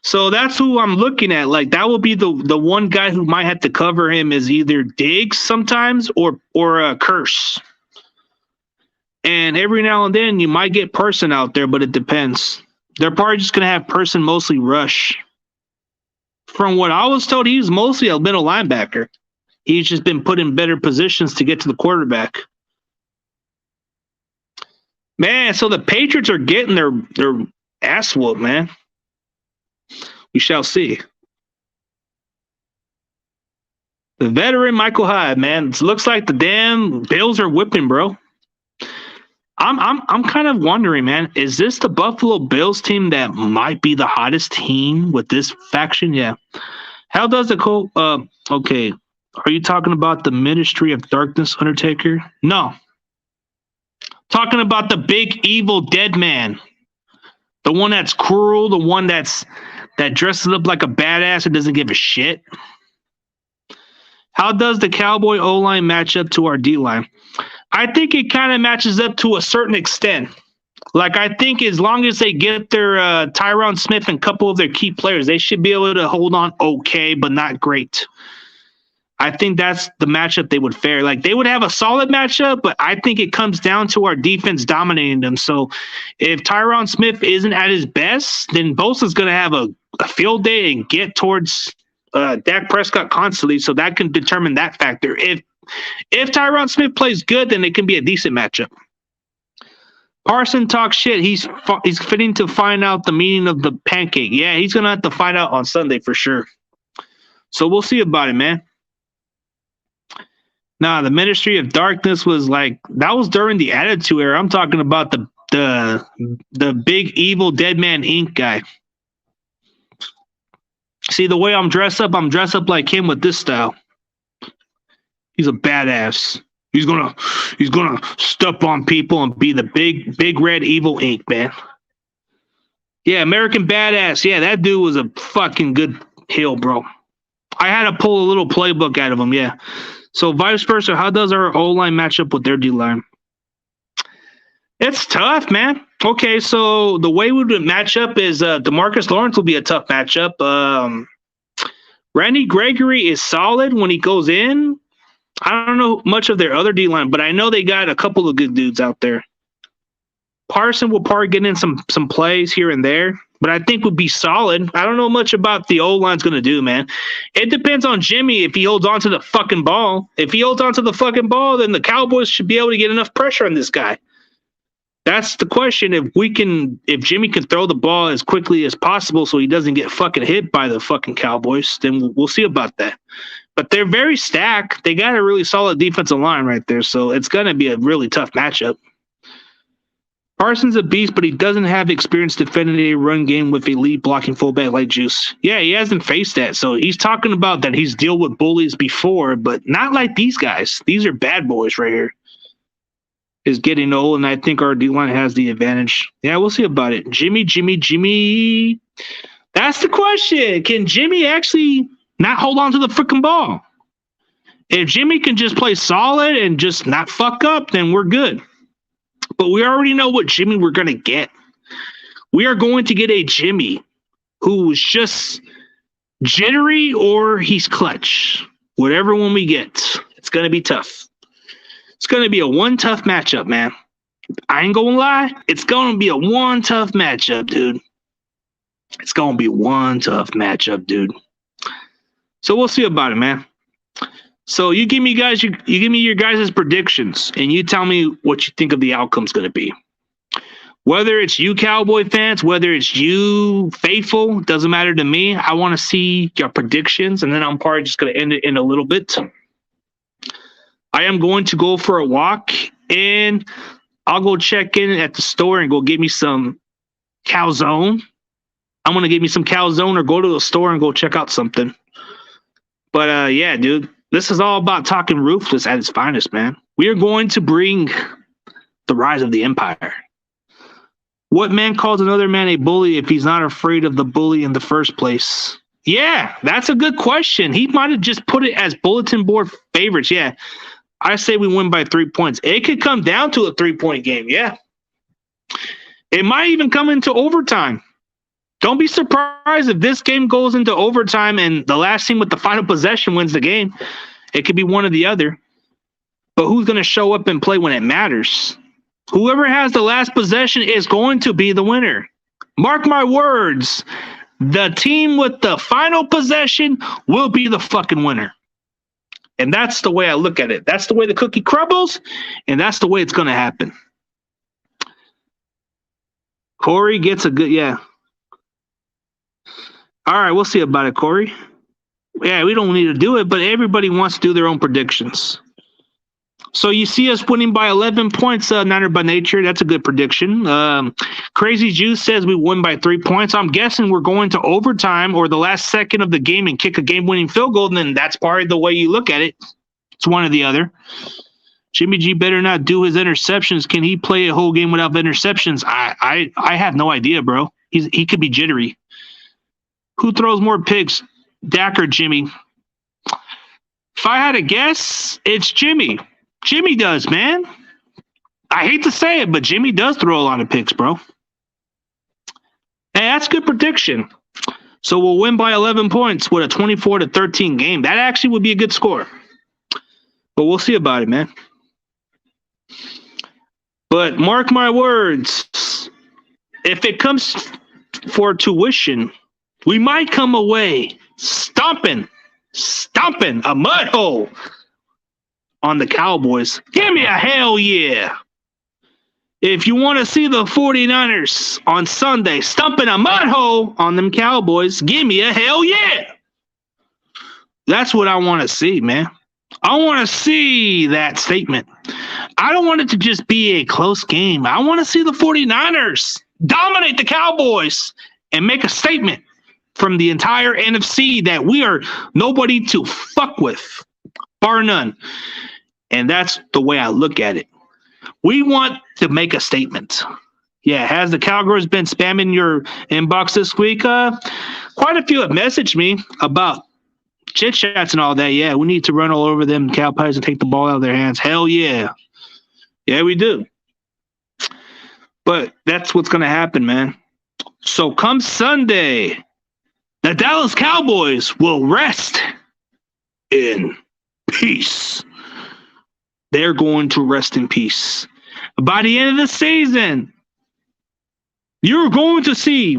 So that's who I'm looking at. Like, that will be the one guy who might have to cover him is either Diggs sometimes or Curse. And every now and then you might get Parson out there, but it depends. They're probably just going to have Person mostly rush. From what I was told, he's mostly a middle linebacker. He's just been put in better positions to get to the quarterback. Man, so the Patriots are getting their ass whooped, man. We shall see. The veteran Michael Hyde, man. It looks like the damn Bills are whipping, bro. I'm kind of wondering, man, is this the Buffalo Bills team that might be the hottest team with this faction? Yeah. How does the okay. Are you talking about the Ministry of Darkness Undertaker? No. Talking about the Big Evil Dead Man. The one that's cruel, the one that dresses up like a badass and doesn't give a shit. How does the Cowboy O-line match up to our D-line? I think it kind of matches up to a certain extent. Like, I think as long as they get their Tyron Smith and a couple of their key players, they should be able to hold on okay, but not great. I think that's the matchup they would fare. Like, they would have a solid matchup, but I think it comes down to our defense dominating them. So if Tyron Smith isn't at his best, then Bosa's going to have a field day and get towards Dak Prescott constantly, so that can determine that factor. If Tyron Smith plays good, then it can be a decent matchup. Parson talks shit. He's fitting to find out the meaning of the pancake. Yeah, he's going to have to find out on Sunday for sure. So we'll see about it, man. Nah, the Ministry of Darkness was like, that was during the Attitude Era. I'm talking about the Big Evil Dead Man Inc. guy. See, the way I'm dressed up like him with this style. He's a badass. He's gonna step on people and be the big red evil ink, man. Yeah, American Badass. Yeah, that dude was a fucking good heel, bro. I had to pull a little playbook out of him, yeah. So vice versa, how does our O-line match up with their D-line? It's tough, man. Okay, so the way we would match up is DeMarcus Lawrence will be a tough matchup. Randy Gregory is solid when he goes in. I don't know much of their other D-line, but I know they got a couple of good dudes out there. Parson will probably get in some plays here and there. but I think would be solid. I don't know much about the O-line's going to do, man. It depends on Jimmy if he holds on to the fucking ball. If he holds on to the fucking ball, then the Cowboys should be able to get enough pressure on this guy. That's the question. If Jimmy can throw the ball as quickly as possible so he doesn't get fucking hit by the fucking Cowboys, then we'll see about that. But they're very stacked. They got a really solid defensive line right there, so it's going to be a really tough matchup. Parsons a beast, but he doesn't have experience defending a run game with a lead blocking fullback like Juice. Yeah, he hasn't faced that. So he's talking about that he's dealt with bullies before, but not like these guys. These are bad boys right here. Is getting old, and I think our D-line has the advantage. Yeah, we'll see about it. Jimmy. That's the question. Can Jimmy actually not hold on to the freaking ball? If Jimmy can just play solid and just not fuck up, then we're good. But we already know what Jimmy we're going to get. We are going to get a Jimmy who's just jittery or he's clutch. Whatever one we get, it's going to be tough. It's going to be a one tough matchup, man. I ain't going to lie. It's going to be a one tough matchup, dude. It's going to be one tough matchup, dude. So we'll see about it, man. So you give me your guys' predictions, and you tell me what you think of the outcome's going to be. Whether it's you Cowboy fans, whether it's you faithful, doesn't matter to me. I want to see your predictions, and then I'm probably just going to end it in a little bit. I am going to go for a walk, and I'll go check in at the store and go get me some calzone. I'm going to get me some calzone or go to the store and go check out something. But, yeah, dude. This is all about talking Ruthless at its finest, man. We are going to bring the rise of the empire. What man calls another man a bully if he's not afraid of the bully in the first place? Yeah, that's a good question. He might have just put it as bulletin board favorites. Yeah, I say we win by 3 points. It could come down to a 3-point game. Yeah. It might even come into overtime. Don't be surprised if this game goes into overtime and the last team with the final possession wins the game. It could be one or the other. But who's going to show up and play when it matters? Whoever has the last possession is going to be the winner. Mark my words. The team with the final possession will be the fucking winner. And that's the way I look at it. That's the way the cookie crumbles, and that's the way it's going to happen. Corey gets a good, yeah. All right, we'll see about it, Corey. Yeah, we don't need to do it, but everybody wants to do their own predictions. So you see us winning by 11 points, Niner by Nature. That's a good prediction. Crazy Juice says we win by 3 points. I'm guessing we're going to overtime or the last second of the game and kick a game-winning field goal, and then that's probably the way you look at it. It's one or the other. Jimmy G better not do his interceptions. Can he play a whole game without interceptions? I have no idea, bro. He could be jittery. Who throws more picks, Dak or Jimmy? If I had to guess, it's Jimmy. Jimmy does, man. I hate to say it, but Jimmy does throw a lot of picks, bro. Hey, that's a good prediction. So we'll win by 11 points with a 24-13 game. That actually would be a good score. But we'll see about it, man. But mark my words, if it comes for tuition, we might come away stomping a mud hole on the Cowboys. Give me a hell yeah. If you want to see the 49ers on Sunday stumping a mud hole on them Cowboys, give me a hell yeah. That's what I want to see, man. I want to see that statement. I don't want it to just be a close game. I want to see the 49ers dominate the Cowboys and make a statement from the entire NFC that we are nobody to fuck with, bar none. And that's the way I look at it. We want to make a statement. Yeah, has the Cowboys been spamming your inbox this week? Quite a few have messaged me about chit chats and all that. Yeah, we need to run all over them Cowboys and take the ball out of their hands. Hell yeah. Yeah, we do. But that's what's going to happen, man. So come Sunday, the Dallas Cowboys will rest in peace. They're going to rest in peace. By the end of the season, you're going to see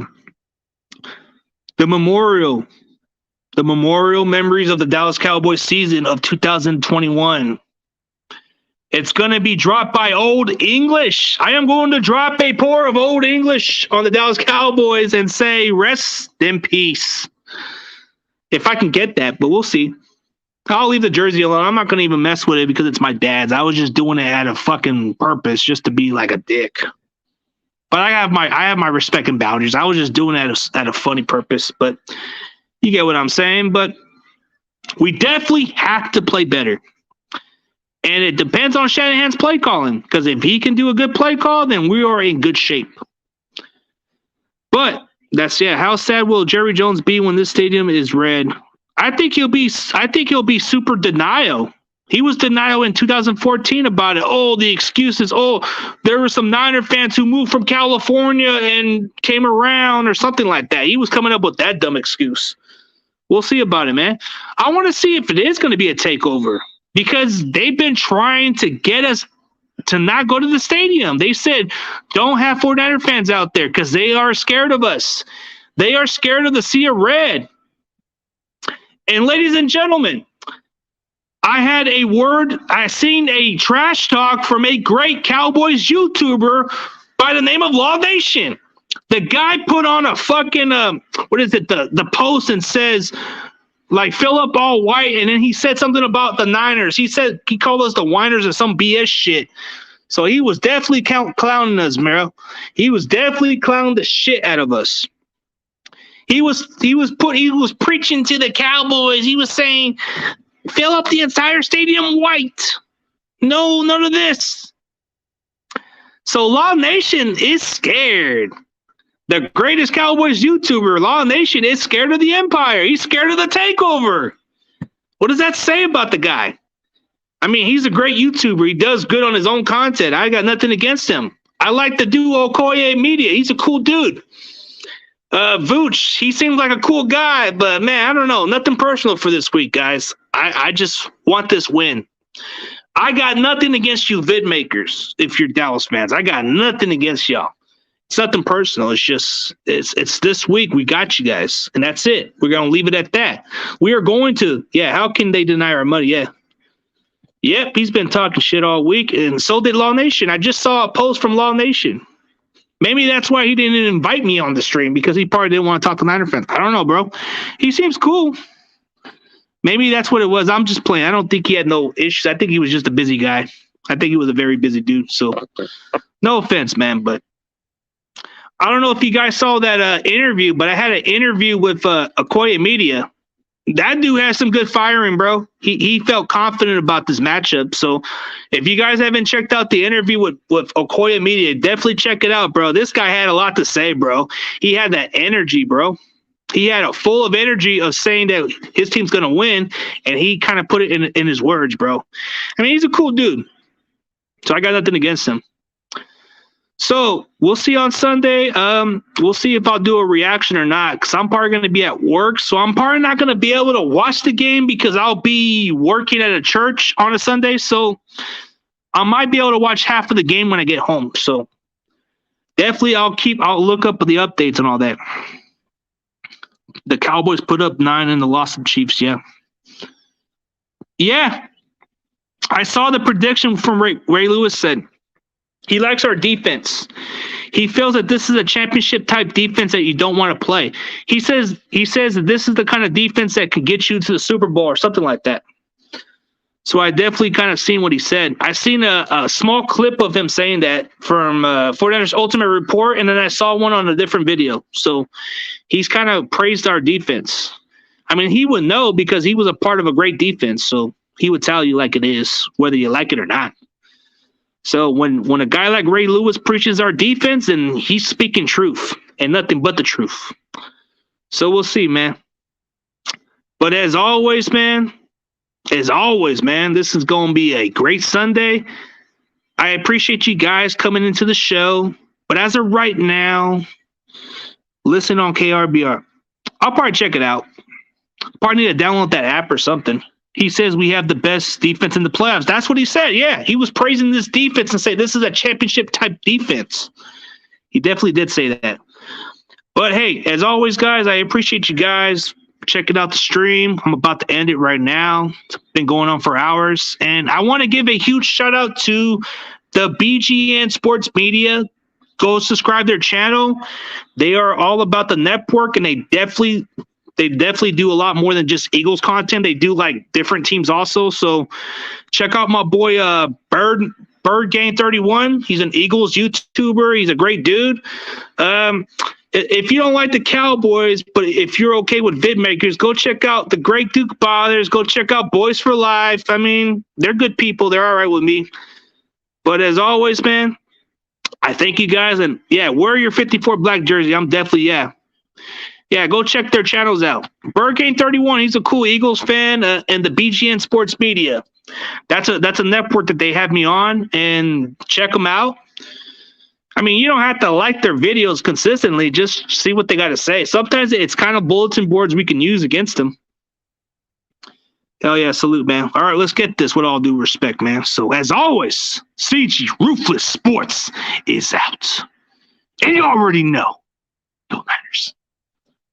the memorial memories of the Dallas Cowboys season of 2021. It's going to be dropped by Old English. I am going to drop a pour of Old English on the Dallas Cowboys and say, rest in peace. If I can get that, but we'll see. I'll leave the jersey alone. I'm not going to even mess with it because it's my dad's. I was just doing it out of fucking purpose just to be like a dick. But I have my respect and boundaries. I was just doing it at a funny purpose, but you get what I'm saying. But we definitely have to play better. And it depends on Shanahan's play calling, because if he can do a good play call, then we are in good shape. But how sad will Jerry Jones be when this stadium is red? I think he'll be super denial. He was denial in 2014 about it. Oh, the excuses. Oh, there were some Niner fans who moved from California and came around or something like that. He was coming up with that dumb excuse. We'll see about it, man. I want to see if it is going to be a takeover, because they've been trying to get us to not go to the stadium. They said, don't have 49er fans out there because they are scared of us. They are scared of the sea of red. And ladies and gentlemen, I seen a trash talk from a great Cowboys YouTuber by the name of Law Nation. The guy put on a fucking, the post and says, like, fill up all white, and then he said something about the Niners. He called us the whiners or some BS shit. So he was definitely clowning us, Mero. He was definitely clowning the shit out of us. He was preaching to the Cowboys. He was saying, fill up the entire stadium white. No, none of this. So Law Nation is scared. The greatest Cowboys YouTuber, Law Nation, is scared of the Empire. He's scared of the takeover. What does that say about the guy? I mean, he's a great YouTuber. He does good on his own content. I got nothing against him. I like the dude Okoye Media. He's a cool dude. Vooch, he seems like a cool guy, but man, I don't know. Nothing personal for this week, guys. I just want this win. I got nothing against you vid makers if you're Dallas fans. I got nothing against y'all. It's nothing personal. It's just, it's this week. We got you guys, and that's it. We're going to leave it at that. We are going to, how can they deny our money? Yeah. Yep, he's been talking shit all week, and so did Law Nation. I just saw a post from Law Nation. Maybe that's why he didn't invite me on the stream, because he probably didn't want to talk to Niner fans. I don't know, bro. He seems cool. Maybe that's what it was. I'm just playing. I don't think he had no issues. I think he was just a busy guy. I think he was a very busy dude. So, no offense, man, but I don't know if you guys saw that interview, but I had an interview with Okoye Media. That dude has some good firing, bro. He felt confident about this matchup. So if you guys haven't checked out the interview with Okoye Media, definitely check it out, bro. This guy had a lot to say, bro. He had that energy, bro. He had a full of energy of saying that his team's going to win, and he kind of put it in his words, bro. I mean, he's a cool dude. So I got nothing against him. So we'll see on Sunday. We'll see if I'll do a reaction or not, because I'm probably going to be at work. So I'm probably not going to be able to watch the game because I'll be working at a church on a Sunday. So I might be able to watch half of the game when I get home. So definitely I'll look up the updates and all that. The Cowboys put up 9 in the loss of Chiefs. Yeah. I saw the prediction from Ray Lewis said, he likes our defense. He feels that this is a championship type defense that you don't want to play. He says that this is the kind of defense that could get you to the Super Bowl or something like that. So I definitely kind of seen what he said. I seen a small clip of him saying that from 49ers Ultimate Report, and then I saw one on a different video. So he's kind of praised our defense. I mean, he would know because he was a part of a great defense. So he would tell you like it is, whether you like it or not. So when a guy like Ray Lewis preaches our defense, then he's speaking truth and nothing but the truth. So we'll see, man. But as always, man, this is going to be a great Sunday. I appreciate you guys coming into the show. But as of right now, listen on KRBR. I'll probably check it out. Probably need to download that app or something. He says we have the best defense in the playoffs. That's what he said. Yeah, he was praising this defense and say this is a championship type defense. He definitely did say that. But hey, as always, guys, I appreciate you guys checking out the stream. I'm about to end it right now. It's been going on for hours. And I want to give a huge shout out to the BGN Sports Media. Go subscribe their channel. They are all about the network, and they definitely do a lot more than just Eagles content. They do like different teams also. So check out my boy Bird Gang 31. He's an Eagles YouTuber. He's a great dude. If you don't like the Cowboys, but if you're okay with vid makers, go check out the Great Duke Brothers. Go check out Boys for Life. I mean, they're good people. They're all right with me. But as always, man, I thank you guys. And yeah, wear your 54 black jersey. I'm definitely, yeah, go check their channels out. Bird Gang 31, he's a cool Eagles fan, and the BGN Sports Media. That's a network that they have me on, and check them out. I mean, you don't have to like their videos consistently. Just see what they got to say. Sometimes it's kind of bulletin boards we can use against them. Hell yeah, salute, man. All right, let's get this with all due respect, man. So as always, CG Ruthless Sports is out. And you already know, no Niners.